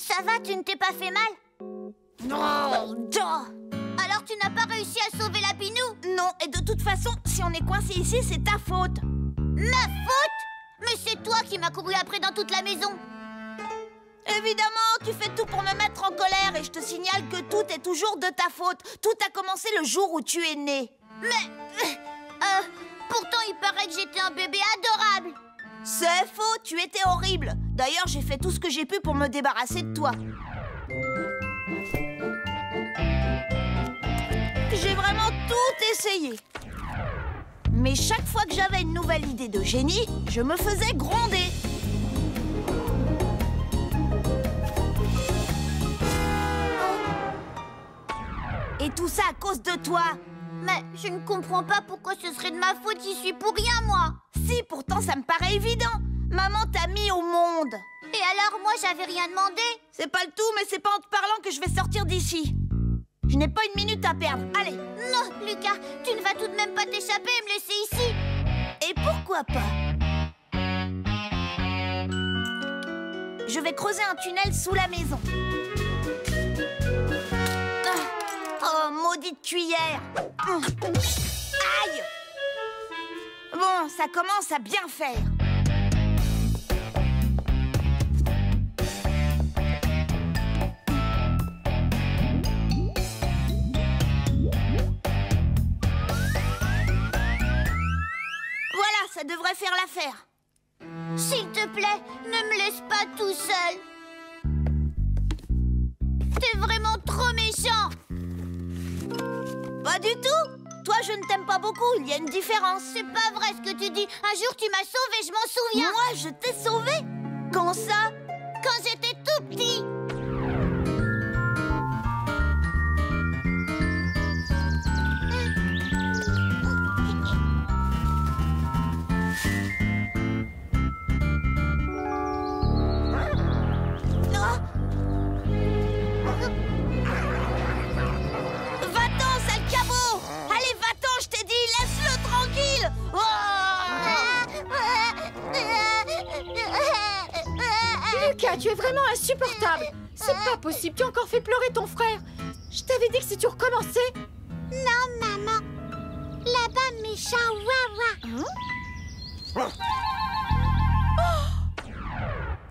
Ça va, tu ne t'es pas fait mal? Non, Alors tu n'as pas réussi à sauver Lapinou? non, et de toute façon, si on est coincé ici, c'est ta faute. Ma faute? Mais c'est toi qui m'as couru après dans toute la maison. Évidemment, tu fais tout pour me mettre en colère et je te signale que tout est toujours de ta faute. Tout a commencé le jour où tu es né. Mais... pourtant il paraît que j'étais un bébé adorable. C'est faux, tu étais horrible. D'ailleurs, j'ai fait tout ce que j'ai pu pour me débarrasser de toi. J'ai vraiment tout essayé. Mais chaque fois que j'avais une nouvelle idée de génie, je me faisais gronder. Et tout ça à cause de toi. Mais je ne comprends pas pourquoi ce serait de ma faute, j'y suis pour rien, moi. Si, pourtant ça me paraît évident. Maman t'a mis au monde. Et alors, moi, j'avais rien demandé. C'est pas le tout, mais c'est pas en te parlant que je vais sortir d'ici. Je n'ai pas une minute à perdre. Allez. Non, Lucas, tu ne vas tout de même pas t'échapper et me laisser ici. Et pourquoi pas? Je vais creuser un tunnel sous la maison. Oh, maudite cuillère! Aïe! Bon, ça commence à bien faire. Voilà, ça devrait faire l'affaire. S'il te plaît, ne me laisse pas tout seul. T'es vraiment trop méchant. Pas du tout. Toi, je ne t'aime pas beaucoup, il y a une différence. C'est pas vrai ce que tu dis. Un jour, tu m'as sauvée, je m'en souviens. Moi, je t'ai sauvée? Quand ça? Quand j'étais tout petit. Lucas, tu es vraiment insupportable. C'est pas possible, tu as encore fait pleurer ton frère. Je t'avais dit que si tu recommençais... Non, maman. Là-bas, méchant Wawa.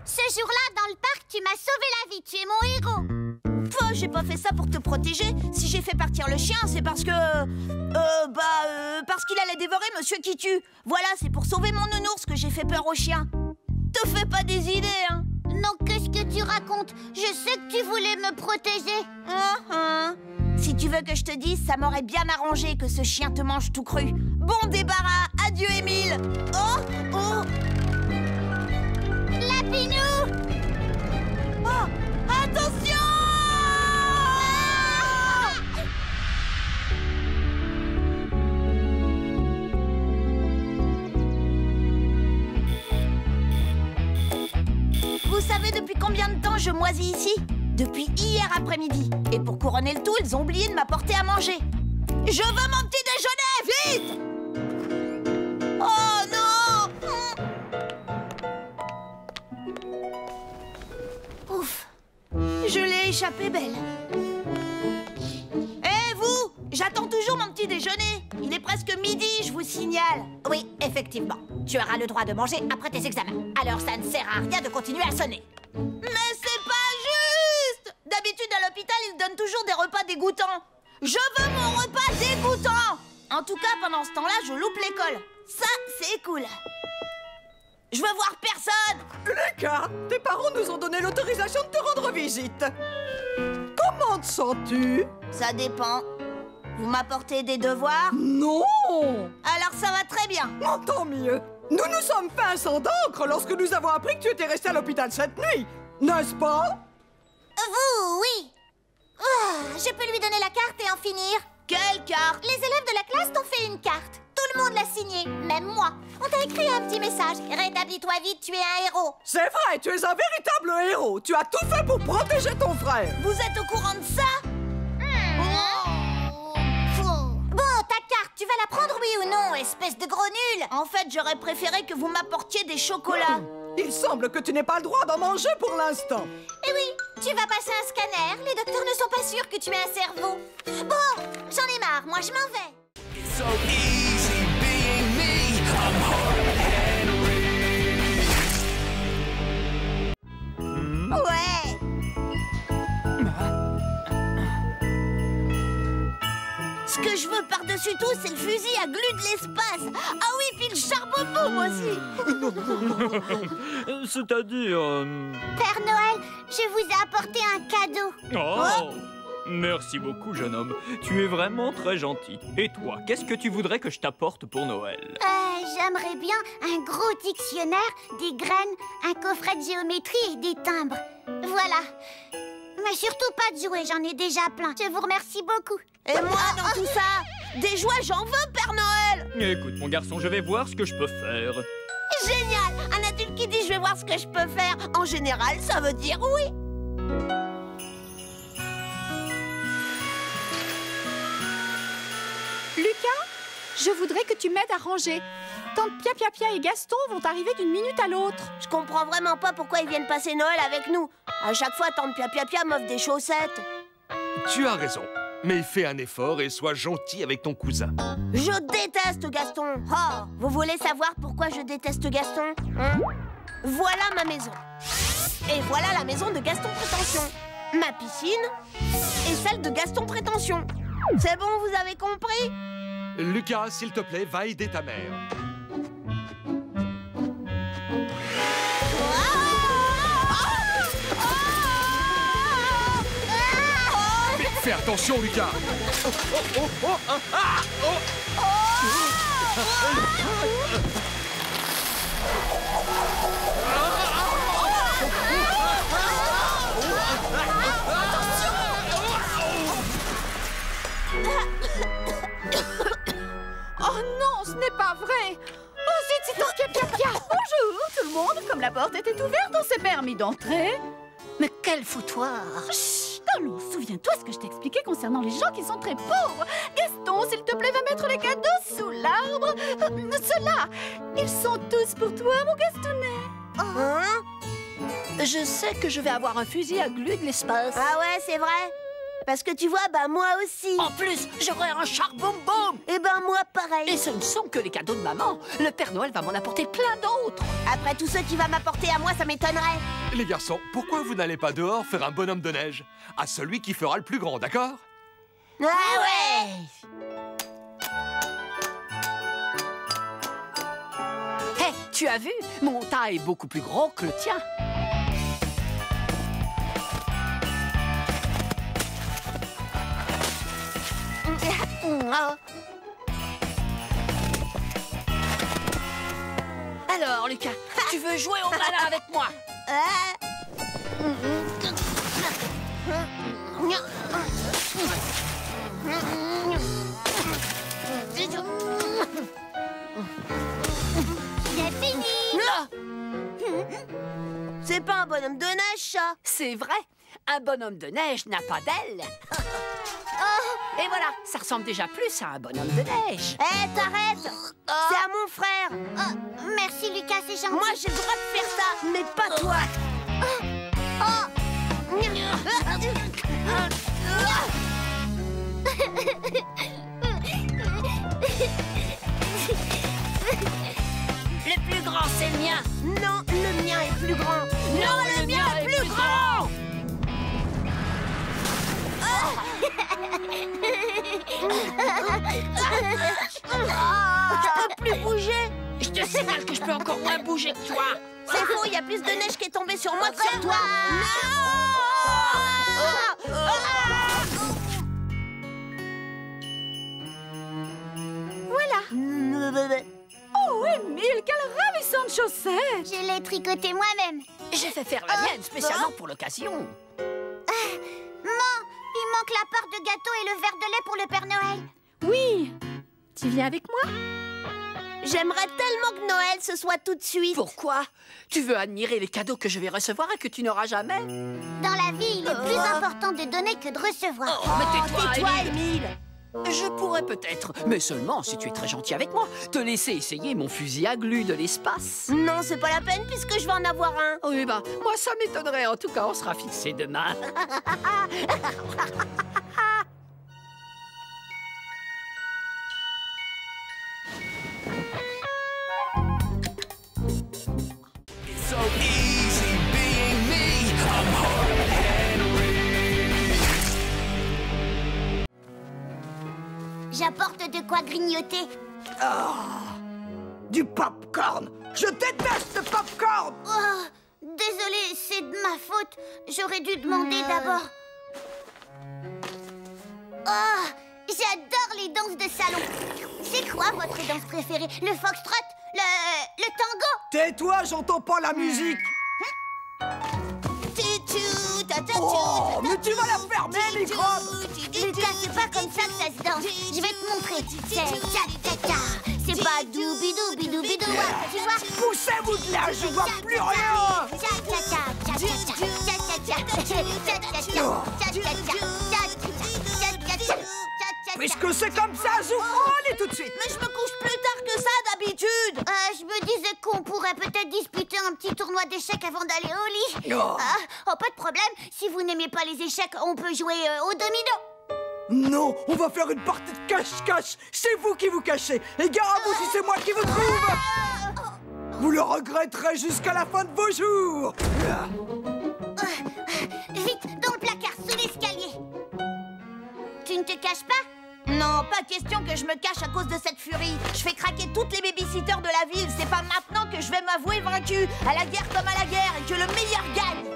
Ce jour-là, dans le parc, tu m'as sauvé la vie. Tu es mon héros. Toi, j'ai pas fait ça pour te protéger. Si j'ai fait partir le chien, c'est parce que... parce qu'il allait dévorer Monsieur qui tue. Voilà, c'est pour sauver mon nounours que j'ai fait peur au chien. Te fais pas des idées, hein. Non, qu'est-ce que tu racontes? Je sais que tu voulais me protéger. Si tu veux que je te dise, ça m'aurait bien arrangé que ce chien te mange tout cru. Bon débarras, adieu Émile. Oh. Lapinou! Oh, attention! Vous savez depuis combien de temps je moisis ici? Depuis hier après-midi. Et pour couronner le tout, ils ont oublié de m'apporter à manger. Je veux mon petit déjeuner, vite! Oh non! Ouf! Je l'ai échappé belle. Eh vous! J'attends toujours mon petit déjeuner. Il est presque midi, je vous signale. Oui, effectivement. Tu auras le droit de manger après tes examens. Alors ça ne sert à rien de continuer à sonner. Mais c'est pas juste! D'habitude, à l'hôpital, ils donnent toujours des repas dégoûtants. Je veux mon repas dégoûtant! En tout cas, pendant ce temps-là, je loupe l'école. Ça, c'est cool. Je veux voir personne! Lucas, tes parents nous ont donné l'autorisation de te rendre visite. Comment te sens-tu? Ça dépend. Vous m'apportez des devoirs? Non! Alors ça va très bien. Oh, tant mieux. Nous nous sommes fait un sang d'encre lorsque nous avons appris que tu étais resté à l'hôpital cette nuit. N'est-ce pas? Vous, oui. Je peux lui donner la carte et en finir. Quelle carte? Les élèves de la classe t'ont fait une carte. Tout le monde l'a signée, même moi. On t'a écrit un petit message. Rétablis-toi vite, tu es un héros. C'est vrai, tu es un véritable héros. Tu as tout fait pour protéger ton frère. Vous êtes au courant de ça? Bon, ta carte, tu vas la prendre, oui ou non, espèce de gros nul? En fait, j'aurais préféré que vous m'apportiez des chocolats. Il semble que tu n'aies pas le droit d'en manger pour l'instant. Eh oui, Tu vas passer un scanner. Les docteurs ne sont pas sûrs que tu aies un cerveau. Bon, j'en ai marre. Moi, je m'en vais. So easy being me. I'm hard Ouais. Ce que je veux par-dessus tout, c'est le fusil à glu de l'espace. Ah oui, puis le charbon moi aussi. C'est-à-dire... Père Noël, je vous ai apporté un cadeau. Oh, merci beaucoup, jeune homme. Tu es vraiment très gentil. Et toi, qu'est-ce que tu voudrais que je t'apporte pour Noël? J'aimerais bien un gros dictionnaire, des graines, un coffret de géométrie et des timbres. Voilà. Mais surtout pas de jouets, j'en ai déjà plein. Je vous remercie beaucoup. Et moi, dans tout ça, des jouets, j'en veux, Père Noël. Écoute, mon garçon, je vais voir ce que je peux faire. Génial. Un adulte qui dit « je vais voir ce que je peux faire », en général, ça veut dire oui. Lucas, je voudrais que tu m'aides à ranger. Tante Pia et Gaston vont arriver d'une minute à l'autre. Je comprends vraiment pas pourquoi ils viennent passer Noël avec nous. À chaque fois, tante Pia m'offre des chaussettes. Tu as raison. Mais fais un effort et sois gentil avec ton cousin. Je déteste Gaston. Oh, vous voulez savoir pourquoi je déteste Gaston, hein? Voilà ma maison. Et voilà la maison de Gaston Prétention. Ma piscine et celle de Gaston Prétention. C'est bon, vous avez compris? Lucas, s'il te plaît, va aider ta mère. Mais fais attention, Lucas. Oh non, ce n'est pas vrai. Oh zut, c'est Tante Pia. Bonjour tout le monde. Comme la porte était ouverte, on s'est permis d'entrer. Mais quel foutoir! Chut, allons, souviens-toi ce que je t'ai expliqué concernant les gens qui sont très pauvres. Gaston, s'il te plaît, va mettre les cadeaux sous l'arbre. Ceux-là, ils sont tous pour toi, mon Gastonnet. Hein? Je sais que je vais avoir un fusil à glu de l'espace. Ah ouais, c'est vrai. Parce que tu vois, bah moi aussi. En plus, j'aurai un charbon boum. Et ben moi, pareil. Et ce ne sont que les cadeaux de maman. Le Père Noël va m'en apporter plein d'autres. Après tout ce qu'il va m'apporter à moi, ça m'étonnerait. Les garçons, pourquoi vous n'allez pas dehors faire un bonhomme de neige? À celui qui fera le plus grand, d'accord? Ah ouais. Hé, tu as vu? Mon tas est beaucoup plus gros que le tien. Alors, Lucas, tu veux jouer au malin avec moi? C'est fini. C'est pas un bonhomme de neige, ça. C'est vrai, un bonhomme de neige n'a pas d'ailes. Et voilà, ça ressemble déjà plus à un bonhomme de neige. Hé, t'arrêtes. C'est à mon frère. Merci Lucas, c'est gentil. Moi, j'ai le droit de faire ça, mais pas toi. Le plus grand, c'est le mien. Non, le mien est plus grand. Non, le mien est plus grand. Je peux plus bouger. Je te signale que je peux encore moins bouger que toi. C'est faux, il y a plus de neige qui est tombée sur moi que sur toi. Voilà. Oh, Émile, quelle ravissante chaussette. Je l'ai tricoté moi-même. J'ai fait faire la mienne spécialement pour l'occasion. Maman, il manque la part de gâteau et le verre de lait pour le Père Noël. Oui. Tu viens avec moi? J'aimerais tellement que Noël ce soit tout de suite. Pourquoi? Tu veux admirer les cadeaux que je vais recevoir et que tu n'auras jamais? Dans la vie, il est plus important de donner que de recevoir. Mais tais-toi, Tais-toi, Émile. Émile. Je pourrais peut-être, mais seulement si tu es très gentil avec moi, te laisser essayer mon fusil à glu de l'espace. Non, c'est pas la peine puisque je vais en avoir un. Oui, bah, moi ça m'étonnerait. En tout cas, on sera fixé demain. So easy being me. I'm hard Henry. J'apporte de quoi grignoter. Du popcorn. Je déteste le popcorn. Oh, désolée, c'est de ma faute. J'aurais dû demander d'abord. Oh, j'adore les danses de salon. C'est quoi votre danse préférée? Le foxtrot? Le tango? Tais-toi, j'entends pas la musique. Oh, mais tu vas la fermer, microbe. Lucas, c'est pas comme ça que ça se danse. Je vais te montrer. C'est tcha-tcha-tcha. C'est pas doubi-doubi-doubi-dou. Tu vois? Poussez-vous de là, je vois plus rien. Tcha-tcha-tcha, tcha-tcha-tcha, tcha-tcha-tcha, tcha-tcha-tcha, tcha-tcha-tcha, tcha-tcha-tcha. Puisque c'est comme ça, j'ouvre allez tout de suite. Mais je me couche plus tard que ça d'habitude. Je me disais qu'on pourrait peut-être disputer un petit tournoi d'échecs avant d'aller au lit. Oh. Pas de problème. Si vous n'aimez pas les échecs, on peut jouer au domino. Non, on va faire une partie de cache-cache. C'est vous qui vous cachez. Et gare à vous si c'est moi qui vous trouve. Vous le regretterez jusqu'à la fin de vos jours. Vite, dans le placard, sous l'escalier. Tu ne te caches pas? Non, pas question que je me cache à cause de cette furie. Je fais craquer toutes les babysitters de la ville. C'est pas maintenant que je vais m'avouer vaincu. À la guerre comme à la guerre et que le meilleur gagne.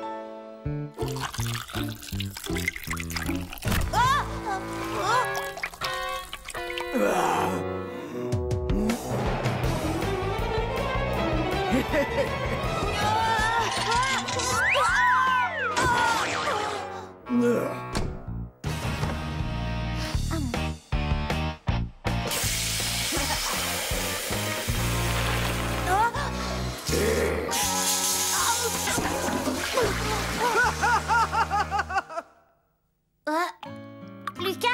Lucas,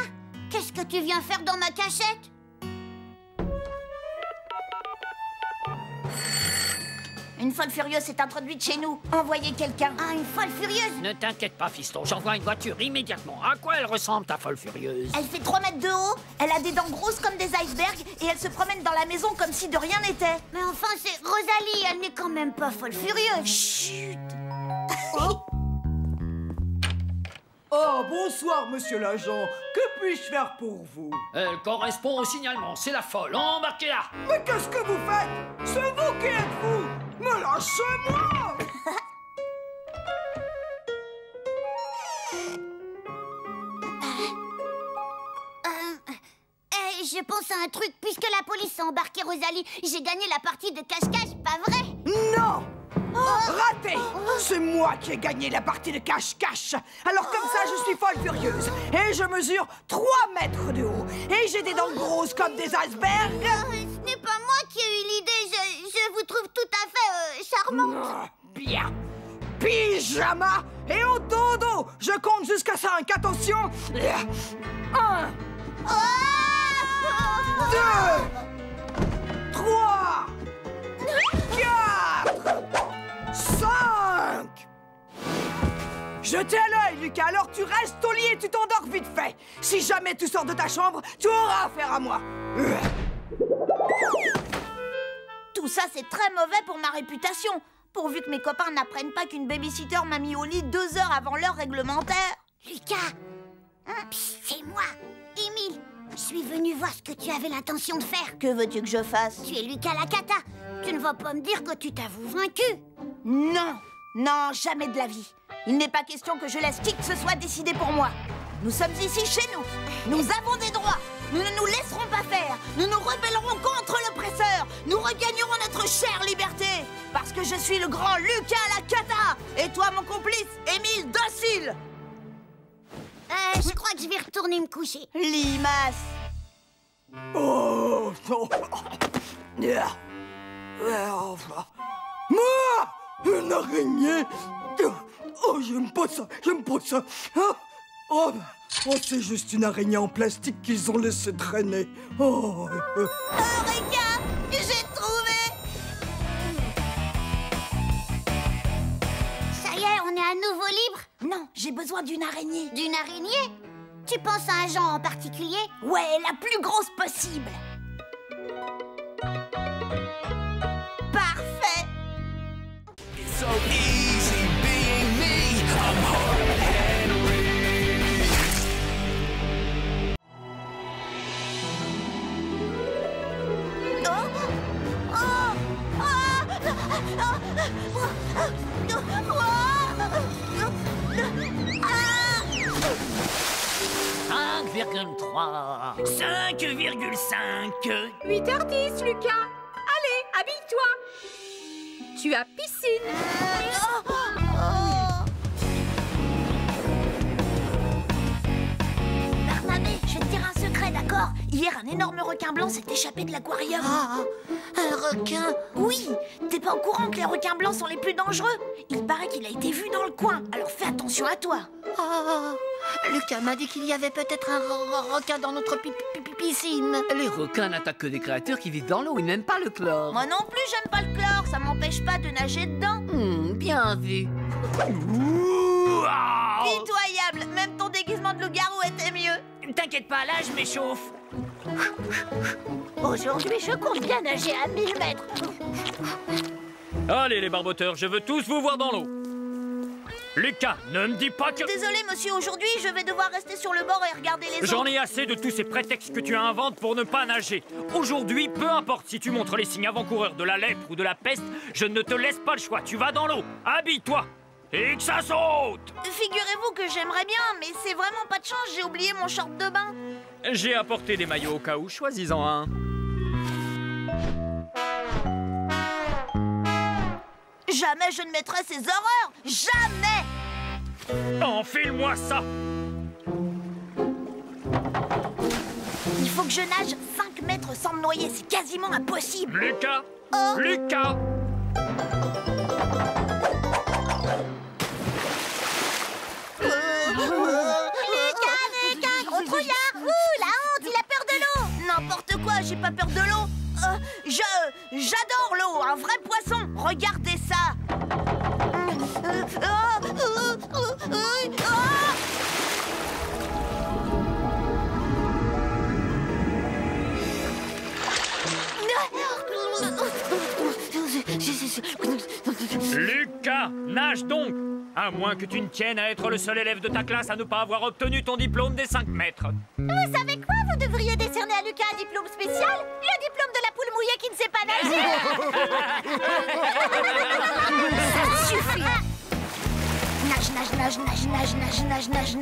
qu'est-ce que tu viens faire dans ma cachette? Une folle furieuse s'est introduite chez nous. Envoyez quelqu'un. Ah, une folle furieuse? Ne t'inquiète pas, fiston, j'envoie une voiture immédiatement. À quoi elle ressemble, ta folle furieuse? Elle fait 3 mètres de haut, elle a des dents grosses comme des icebergs et elle se promène dans la maison comme si de rien n'était. Mais enfin, c'est Rosalie, elle n'est quand même pas folle furieuse. Chut. Oh, bonsoir, monsieur l'agent. Que puis-je faire pour vous? Elle correspond au signalement, c'est la folle, embarquez-la. Mais qu'est-ce que vous faites? C'est vous qui êtes fou. Me lâchez-moi. Je pense à un truc, puisque la police a embarqué Rosalie, j'ai gagné la partie de cache-cache, pas vrai? Non. Raté. C'est moi qui ai gagné la partie de cache-cache. Alors comme ça, je suis folle furieuse. Et je mesure 3 mètres de haut. Et j'ai des dents grosses comme des icebergs. Ce n'est pas moi qui ai eu l'idée, je vous trouve tout à fait charmante. Bien. Pyjama et au dodo. Je compte jusqu'à 5. Attention. 1, 2, 3, 4, 5. Jetez à l'œil, Lucas, alors tu restes au lit et tu t'endors vite fait. Si jamais tu sors de ta chambre, tu auras affaire à moi. Tout ça, c'est très mauvais pour ma réputation. Pourvu que mes copains n'apprennent pas qu'une babysitter m'a mis au lit 2 heures avant l'heure réglementaire. Lucas, c'est moi, Émile. Je suis venue voir ce que tu avais l'intention de faire. Que veux-tu que je fasse? Tu es Lucas Lacata. Tu ne vas pas me dire que tu t'avoues vaincu. Non, non, jamais de la vie. Il n'est pas question que je laisse qui que ce soit décider pour moi. Nous sommes ici chez nous. Nous avons des droits. Nous ne nous laisserons pas faire. Nous nous rebellerons contre l'oppresseur. Nous regagnerons notre chère liberté. Parce que je suis le grand Lucas Lacata. Et toi, mon complice, Émile Docile. Je crois que je vais retourner me coucher. Limace. Oh, moi, une araignée. Oh, j'aime pas ça, j'aime pas ça. Oh, c'est juste une araignée en plastique qu'ils ont laissé traîner. Oh. Eureka! J'ai trouvé! Ça y est, on est à nouveau libre. Non, j'ai besoin d'une araignée. D'une araignée? Tu penses à un genre en particulier? Ouais, la plus grosse possible. Parfait! So easy being me. I'm hard Henry. Ah 5,3. 5,5. 8h10, Lucas. Allez, habille-toi. Tu as piscine. Barnabé, je vais te dire un secret, d'accord? Hier, un énorme requin blanc s'est échappé de l'aquarium. Un requin? Oui, t'es pas au courant que les requins blancs sont les plus dangereux? Il paraît qu'il a été vu dans le coin, alors fais attention à toi. Lucas m'a dit qu'il y avait peut-être un requin dans notre piscine. Les requins n'attaquent que des créatures qui vivent dans l'eau. Ils n'aiment pas le chlore. Moi non plus, j'aime pas le chlore, ça m'empêche pas de nager dedans. Bien vu. Pitoyable, même ton déguisement de loup-garou était mieux. T'inquiète pas, là, je m'échauffe. Aujourd'hui, je compte bien nager à 1000 mètres. Allez, les barboteurs, je veux tous vous voir dans l'eau. Lucas, ne me dis pas que... Désolé, monsieur, aujourd'hui, je vais devoir rester sur le bord et regarder les J'en autres. ai assez de tous ces prétextes que tu inventes pour ne pas nager. Aujourd'hui, peu importe si tu montres les signes avant-coureurs de la lèpre ou de la peste, je ne te laisse pas le choix. Tu vas dans l'eau. Habille-toi. Et que ça saute. Figurez-vous que j'aimerais bien, mais c'est vraiment pas de chance, j'ai oublié mon short de bain. J'ai apporté des maillots au cas où. Choisis-en un. Jamais je ne mettrai ces horreurs. Jamais. Enfile-moi ça. Il faut que je nage 5 mètres sans me noyer, c'est quasiment impossible. Lucas. Lucas. Lucas, gros trouillard. Ouh, la honte, il a peur de l'eau. N'importe quoi, j'ai pas peur de l'eau. J'adore l'eau, un vrai poisson. Regardez ça. Lucas, nage donc. À moins que tu ne tiennes à être le seul élève de ta classe à ne pas avoir obtenu ton diplôme des 5 mètres. Vous savez quoi? Vous devriez décerner à Lucas un diplôme spécial. Le diplôme de la poule mouillée qui ne sait pas nager. Ça suffit.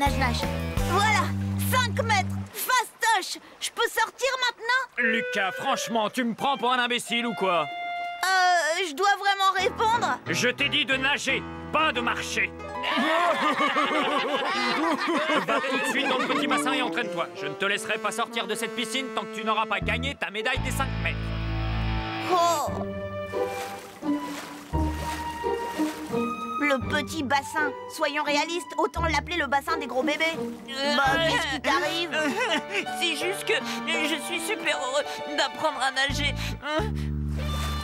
Nage. Voilà, 5 mètres, fastoche. Je peux sortir maintenant? Lucas, franchement, tu me prends pour un imbécile ou quoi? Je dois vraiment répondre? Je t'ai dit de nager, pas de marcher. Va tout de suite dans le petit bassin et entraîne-toi. Je ne te laisserai pas sortir de cette piscine tant que tu n'auras pas gagné ta médaille des 5 mètres. Oh. Le petit bassin. Soyons réalistes, autant l'appeler le bassin des gros bébés. Qu'est-ce qui t'arrive? C'est juste que je suis super heureux d'apprendre à nager.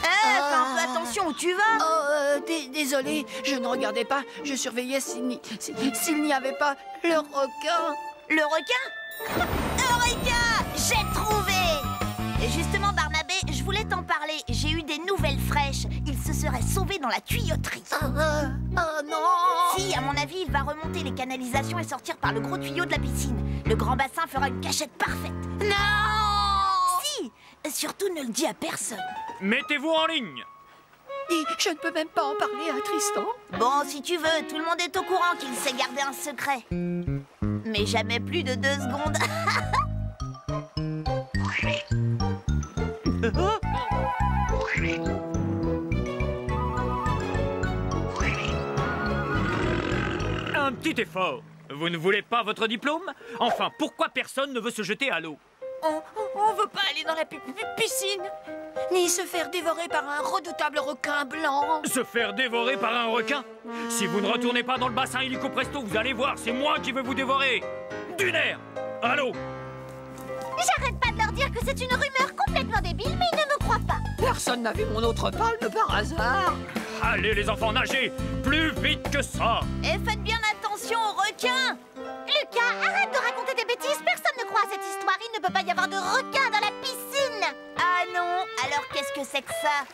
Fais un peu attention où tu vas. Désolé, je ne regardais pas. Je surveillais s'il n'y avait pas le requin. Le requin? Eureka! J'ai trouvé! Et justement, Barnabé, je voulais t'en parler. J'ai eu des nouvelles fraîches. Il se serait sauvé dans la tuyauterie. Oh non! Si, à mon avis, il va remonter les canalisations et sortir par le gros tuyau de la piscine. Le grand bassin fera une cachette parfaite. Non! Si! Surtout, ne le dis à personne. Mettez-vous en ligne. Dis, je ne peux même pas en parler à Tristan. Bon, si tu veux, tout le monde est au courant qu'il sait garder un secret. Mais jamais plus de 2 secondes. Un petit effort. Vous ne voulez pas votre diplôme? Enfin, pourquoi personne ne veut se jeter à l'eau? On veut pas aller dans la piscine, ni se faire dévorer par un redoutable requin blanc. Se faire dévorer par un requin? Si vous ne retournez pas dans le bassin illico presto, vous allez voir, c'est moi qui vais vous dévorer. Dunaire, allô? J'arrête pas de leur dire que c'est une rumeur complètement débile, mais ils ne me croient pas. Personne n'a vu mon autre palme par hasard. Allez les enfants, nagez plus vite que ça. Et faites bien attention aux requins. Lucas, arrête de raconter des bêtises, personne ne croit à cette histoire. Il ne peut pas y avoir de requins dans la piscine. Ah non, alors qu'est-ce que c'est que ça?